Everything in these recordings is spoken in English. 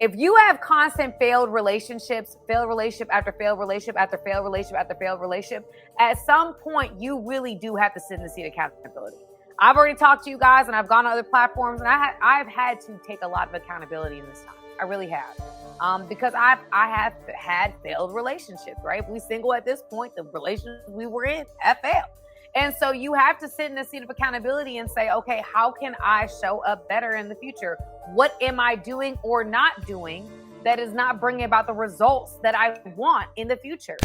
If you have constant failed relationships, failed relationship after failed relationship after failed relationship after failed relationship, at some point you really do have to sit in the seat of accountability. I've already talked to you guys, and I've gone to other platforms, and I've had to take a lot of accountability in this time. I really have, because I have had failed relationships. Right? If we single at this point, the relationships we were in have failed. And so you have to sit in the seat of accountability and say, okay, how can I show up better in the future? What am I doing or not doing that is not bringing about the results that I want in the future?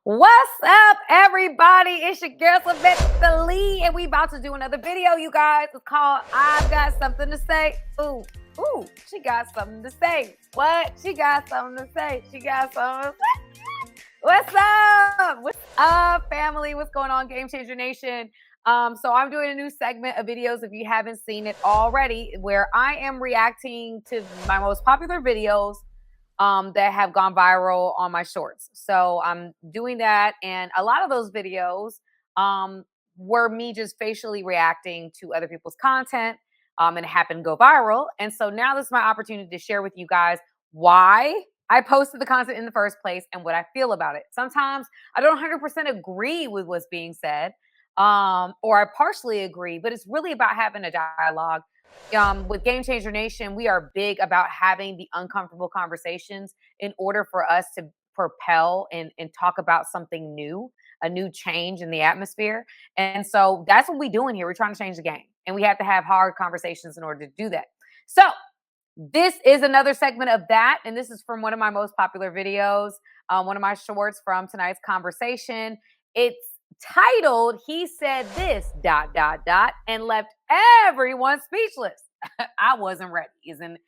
What's up, everybody? It's your girl, Sylvester Lee, and we about to do another video, you guys. It's called I've Got Something to Say. Ooh, she got something to say. What? She got something to say. She got something to say. What's up? What's up, family? What's going on, Game Changer Nation? So I'm doing a new segment of videos, if you haven't seen it already, where I am reacting to my most popular videos that have gone viral on my shorts. So I'm doing that. And a lot of those videos were me just facially reacting to other people's content, and it happened to go viral. And so now this is my opportunity to share with you guys why I posted the content in the first place and what I feel about it. Sometimes I don't 100% agree with what's being said, or I partially agree, but it's really about having a dialogue. With Game Changer Nation, we are big about having the uncomfortable conversations in order for us to propel and talk about something new, a new change in the atmosphere. And so that's what we're doing here. We're trying to change the game, and we have to have hard conversations in order to do that. So this is another segment of that, and this is from one of my most popular videos, one of my shorts from tonight's conversation. It's titled, "He Said This, ... and left everyone speechless." I wasn't ready, is in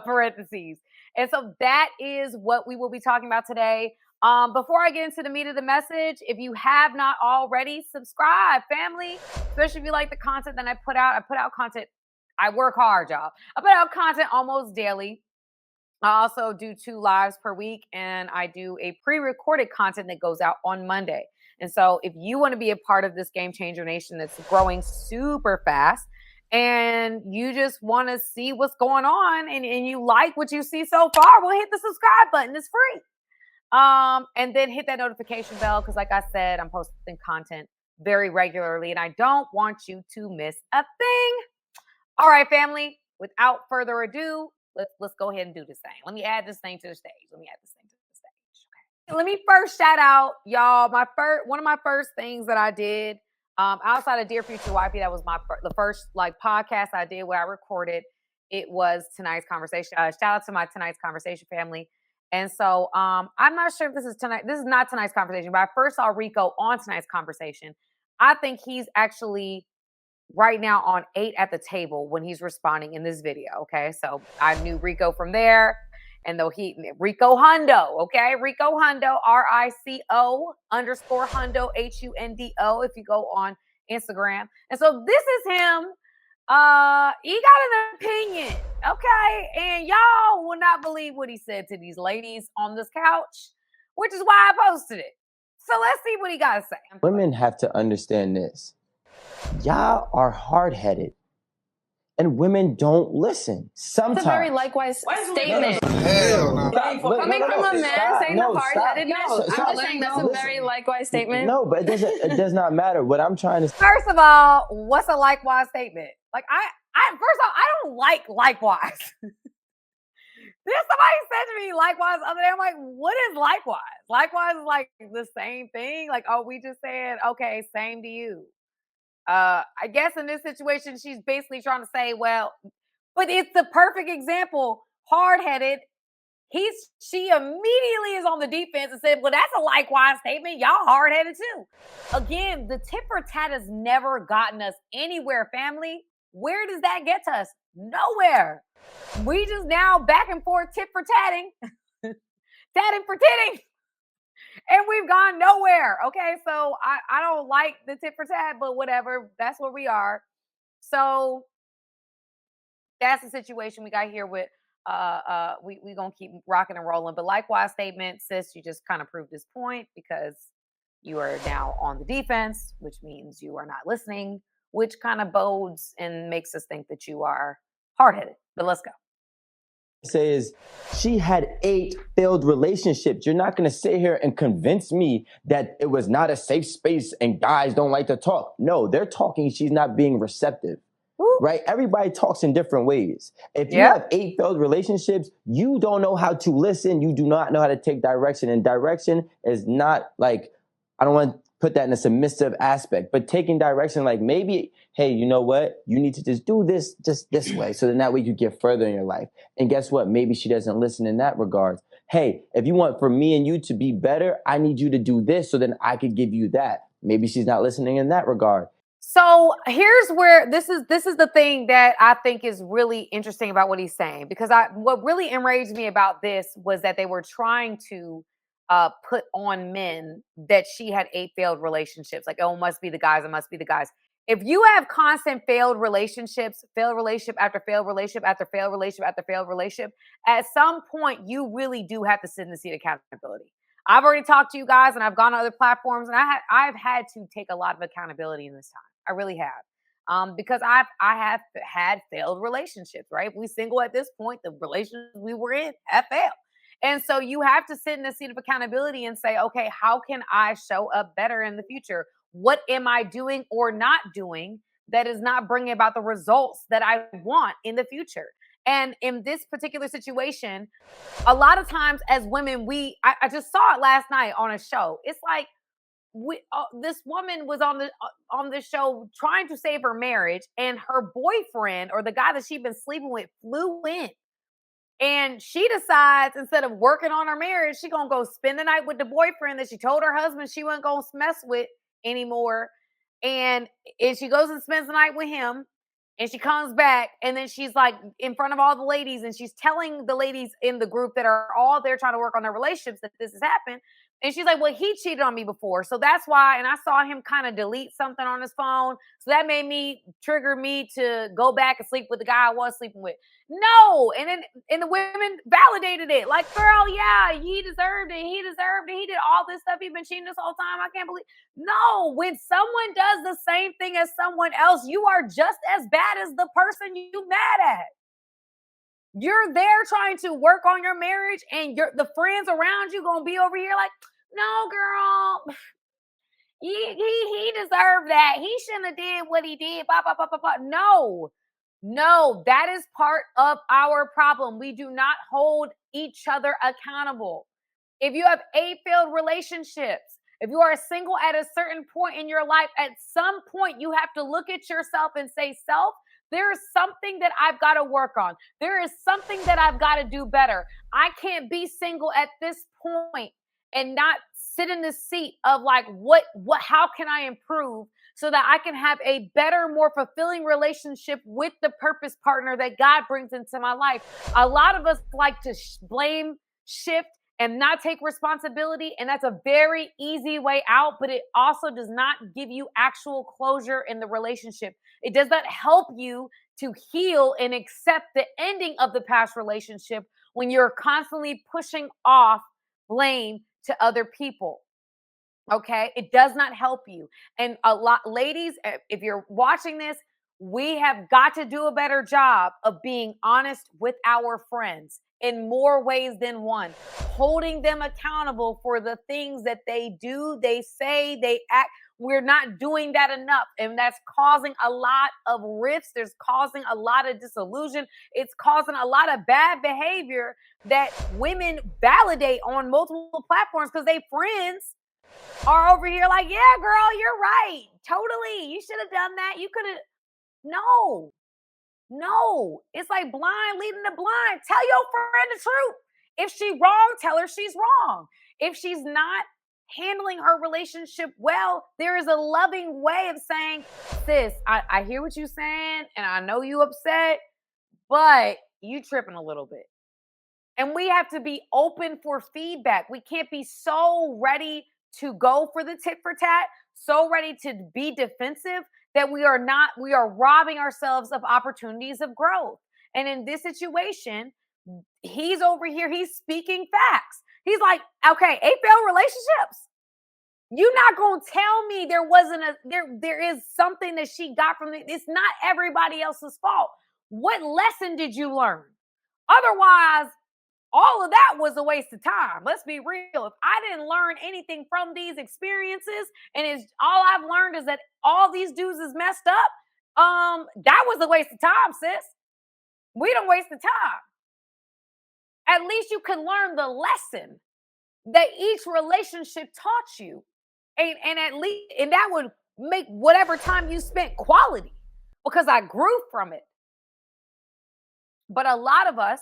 parentheses. And so that is what we will be talking about today. Before I get into the meat of the message, if you have not already, subscribe, family, especially if you like the content that I put out. I put out content. I work hard, y'all. I put out content almost daily. I also do 2 lives per week, and I do a pre-recorded content that goes out on Monday. And so if you want to be a part of this Game Changer Nation that's growing super fast, and you just want to see what's going on, and you like what you see so far, well, hit the subscribe button. It's free. And then hit that notification bell, because like I said, I'm posting content very regularly, and I don't want you to miss a thing. All right, family, without further ado, let's go ahead and do this thing. Let me add this thing to the stage. Okay. Let me first shout out, y'all, one of my first things that I did outside of Dear Future Wifey. That was the first podcast I did where I recorded. It was tonight's conversation. Shout out to my tonight's conversation family. And so I'm not sure if this is tonight. This is not tonight's conversation, but I first saw Rico on tonight's conversation. I think he's actually right now on 8 at the table when he's responding in this video. Okay, so I knew Rico from there, and Rico Hundo. Okay, Rico Hundo, RICO _Hundo HUNDO. If you go on Instagram, and so this is him. He got an opinion, okay, and y'all will not believe what he said to these ladies on this couch, which is why I posted it. So let's see what he got to say. Women have to understand this. Y'all are hard-headed, and women don't listen. Sometimes. It's a very likewise statement. Hell no. Coming from a man saying the hard-headedness, I'm just saying that's a very likewise statement. No, but it does not matter. What I'm trying to say. First of all, what's a likewise statement? Like first of all, I don't like likewise. There's somebody said to me likewise the other day. I'm like, what is likewise? Likewise is like the same thing. Like, oh, we just said, okay, same to you. I guess in this situation, she's basically trying to say, well, but it's the perfect example. Hard-headed. She immediately is on the defense and said, well, that's a likewise statement. Y'all hard-headed too. Again, the tit for tat has never gotten us anywhere, family. Where does that get to us? Nowhere. We just now back and forth tit for tatting, tatting for titting, and we've gone nowhere. Okay, so I don't like the tit for tat, but whatever. That's where we are. So that's the situation we got here with we gonna keep rocking and rolling. But likewise statement, sis, you just kind of proved this point because you are now on the defense, which means you are not listening, which kind of bodes and makes us think that you are hard-headed. But let's go. Say is she had 8 failed relationships. You're not going to sit here and convince me that it was not a safe space and guys don't like to talk. No, they're talking. She's not being receptive. Right? Everybody talks in different ways. If you have 8 failed relationships, you don't know how to listen. You do not know how to take direction. And direction is not like, I don't want to put that in a submissive aspect, but taking direction, like maybe, hey, you know what? You need to just do this just this way. So then that way you get further in your life. And guess what? Maybe she doesn't listen in that regard. Hey, if you want for me and you to be better, I need you to do this so then I could give you that. Maybe she's not listening in that regard. So here's where this is the thing that I think is really interesting about what he's saying, because what really enraged me about this was that they were trying to put on men that she had 8 failed relationships. Like, oh, it must be the guys. It must be the guys. If you have constant failed relationships, failed relationship after failed relationship after failed relationship after failed relationship, at some point you really do have to sit in the seat of accountability. I've already talked to you guys, and I've gone to other platforms, and I've had to take a lot of accountability in this time. I really have, because I have had failed relationships. Right? We single at this point. The relationships we were in have failed, and so you have to sit in the seat of accountability and say, okay, how can I show up better in the future? What am I doing or not doing that is not bringing about the results that I want in the future? And in this particular situation, a lot of times as women, I just saw it last night on a show. It's like this woman was on the show trying to save her marriage, and her boyfriend, or the guy that she'd been sleeping with, flew in. And she decides, instead of working on her marriage, she's going to go spend the night with the boyfriend that she told her husband she wasn't going to mess with anymore. And she goes and spends the night with him. And she comes back, and then she's like in front of all the ladies, and she's telling the ladies in the group that are all there trying to work on their relationships that this has happened. And she's like, well, he cheated on me before, so that's why. And I saw him kind of delete something on his phone. So that made me trigger me to go back and sleep with the guy I was sleeping with. No. And the women validated it. Like, girl, yeah, he deserved it. He deserved it. He did all this stuff. He's been cheating this whole time. I can't believe. No, when someone does the same thing as someone else, you are just as bad as the person you mad at. You're there trying to work on your marriage, and the friends around you gonna be over here like, no, girl, he deserved that. He shouldn't have did what he did. Blah, blah, blah, blah, blah. No, that is part of our problem. We do not hold each other accountable. If you have 8 failed relationships, if you are single at a certain point in your life, at some point you have to look at yourself and say, self, there is something that I've got to work on. There is something that I've got to do better. I can't be single at this point and not sit in the seat of like, how can I improve so that I can have a better, more fulfilling relationship with the purpose partner that God brings into my life. A lot of us like to blame, shift, and not take responsibility. And that's a very easy way out, but it also does not give you actual closure in the relationship. It does not help you to heal and accept the ending of the past relationship when you're constantly pushing off blame to other people. Okay? It does not help you. And a lot, ladies, if you're watching this, we have got to do a better job of being honest with our friends in more ways than one, holding them accountable for the things that they do, they say, they act. We're not doing that enough. And that's causing a lot of rifts. There's causing a lot of disillusion. It's causing a lot of bad behavior that women validate on multiple platforms because they friends are over here like, yeah, girl, you're right. Totally. You should have done that. You could have. No, it's like blind leading the blind. Tell your friend the truth. If she's wrong, tell her she's wrong. If she's not handling her relationship well, there is a loving way of saying, sis, I hear what you're saying, and I know you upset, but you tripping a little bit. And we have to be open for feedback. We can't be so ready to go for the tit for tat, so ready to be defensive that we are robbing ourselves of opportunities of growth. And in this situation, he's over here, he's speaking facts. He's like, okay, 8 failed relationships. You're not gonna tell me there wasn't there is something that she got from it. It's not everybody else's fault. What lesson did you learn? Otherwise, all of that was a waste of time. Let's be real. If I didn't learn anything from these experiences, and it's all I've learned is that all these dudes is messed up, that was a waste of time, sis. We don't waste the time. At least you can learn the lesson that each relationship taught you. And at least, and that would make whatever time you spent quality, because I grew from it. But a lot of us,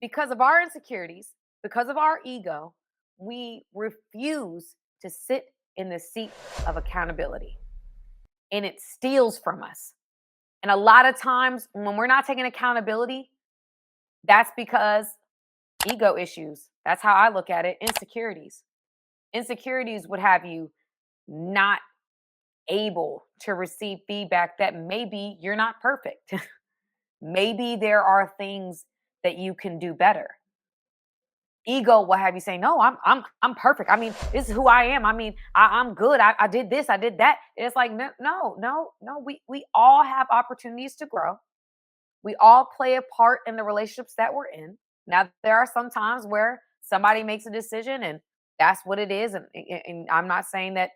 because of our insecurities, because of our ego, we refuse to sit in the seat of accountability. And it steals from us. And a lot of times when we're not taking accountability, that's because ego issues. That's how I look at it. Insecurities. Insecurities would have you not able to receive feedback that maybe you're not perfect. Maybe there are things that you can do better. Ego will have you say, no, I'm perfect. I mean, this is who I am. I mean, I'm good. I did this, I did that. It's like, no. We all have opportunities to grow. We all play a part in the relationships that we're in. Now, there are some times where somebody makes a decision and that's what it is. And I'm not saying that,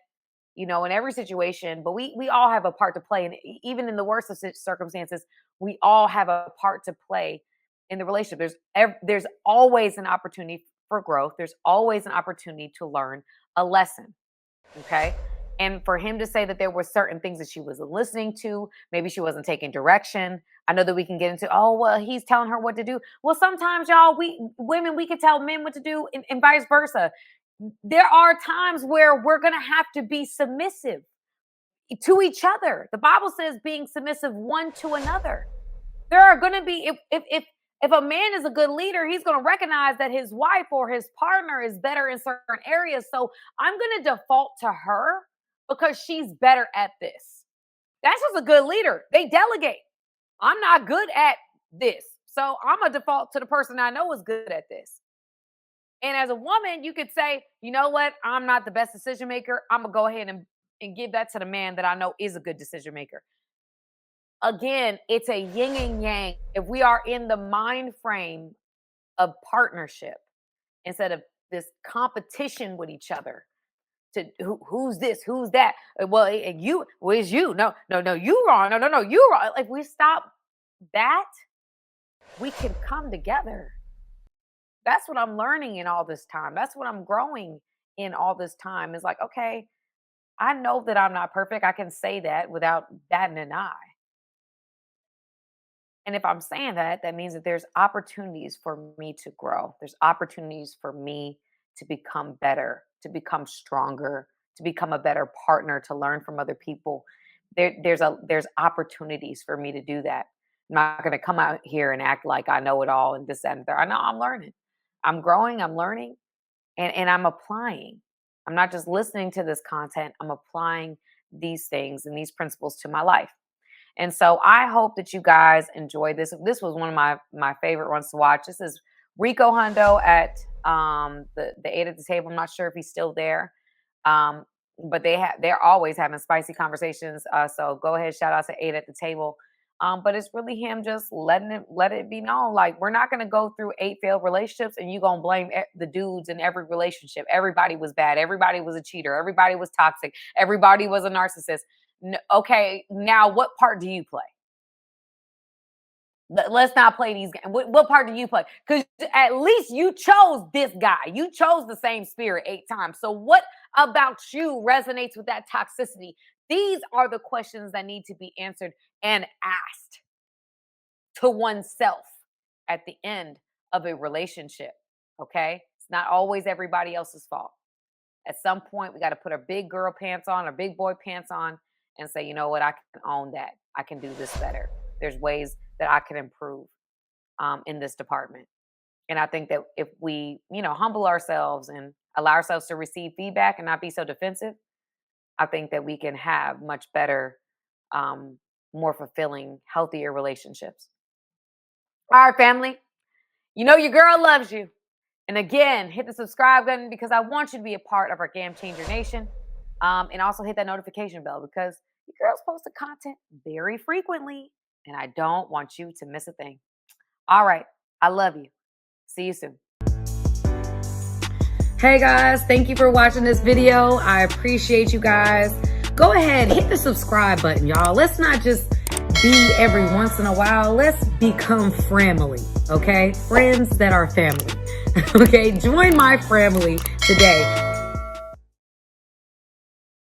in every situation, but we all have a part to play. And even in the worst of circumstances, we all have a part to play in the relationship. There's always an opportunity for growth. There's always an opportunity to learn a lesson. Okay. And for him to say that there were certain things that she wasn't listening to, maybe she wasn't taking direction. I know that we can get into, oh, well, he's telling her what to do. Well, sometimes, y'all, women, we can tell men what to do and vice versa. There are times where we're going to have to be submissive to each other. The Bible says being submissive one to another. There are going to be, if a man is a good leader, he's going to recognize that his wife or his partner is better in certain areas. So I'm going to default to her because she's better at this. That's just a good leader. They delegate. I'm not good at this. So I'm going to default to the person I know is good at this. And as a woman, you could say, you know what? I'm not the best decision maker. I'm going to go ahead and give that to the man that I know is a good decision maker. Again, it's a yin and yang. If we are in the mind frame of partnership instead of this competition with each other, to who's this, who's that? Well, it's you. No, you wrong. No, you wrong. If we stop that, we can come together. That's what I'm learning in all this time. That's what I'm growing in all this time. Is like, okay, I know that I'm not perfect. I can say that without batting an eye. And if I'm saying that, that means that there's opportunities for me to grow. There's opportunities for me to become better, to become stronger, to become a better partner, to learn from other people. There's opportunities for me to do that. I'm not going to come out here and act like I know it all and this and that. I know I'm learning. I'm growing, I'm learning, and I'm applying. I'm not just listening to this content. I'm applying these things and these principles to my life. And so I hope that you guys enjoy this. This was one of my favorite ones to watch. This is Rico Hundo at the 8 at the table. I'm not sure if he's still there, but they're always having spicy conversations. So go ahead, shout out to 8 at the table. But it's really him just let it be known, like, we're not going to go through 8 failed relationships and you're going to blame the dudes in every relationship. Everybody was bad. Everybody was a cheater. Everybody was toxic. Everybody was a narcissist. Okay, now what part do you play? Let's not play these games. What part do you play? Because at least you chose this guy. You chose the same spirit 8 times. So what about you resonates with that toxicity? These are the questions that need to be answered and asked to oneself at the end of a relationship. okay? It's not always everybody else's fault. At some point, we got to put our big girl pants on, our big boy pants on, and say, you know what, I can own that. I can do this better. There's ways that I can improve in this department. And I think that if we, humble ourselves and allow ourselves to receive feedback and not be so defensive, I think that we can have much better, more fulfilling, healthier relationships. All right, family. You know your girl loves you. And again, hit the subscribe button because I want you to be a part of our Game Changer Nation. And also hit that notification bell because your girl's posting content very frequently. And I don't want you to miss a thing. All right. I love you. See you soon. Hey guys, thank you for watching this video. I appreciate you guys. Go ahead, hit the subscribe button, y'all. Let's not just be every once in a while. Let's become family, okay? Friends that are family, okay? Join my family today.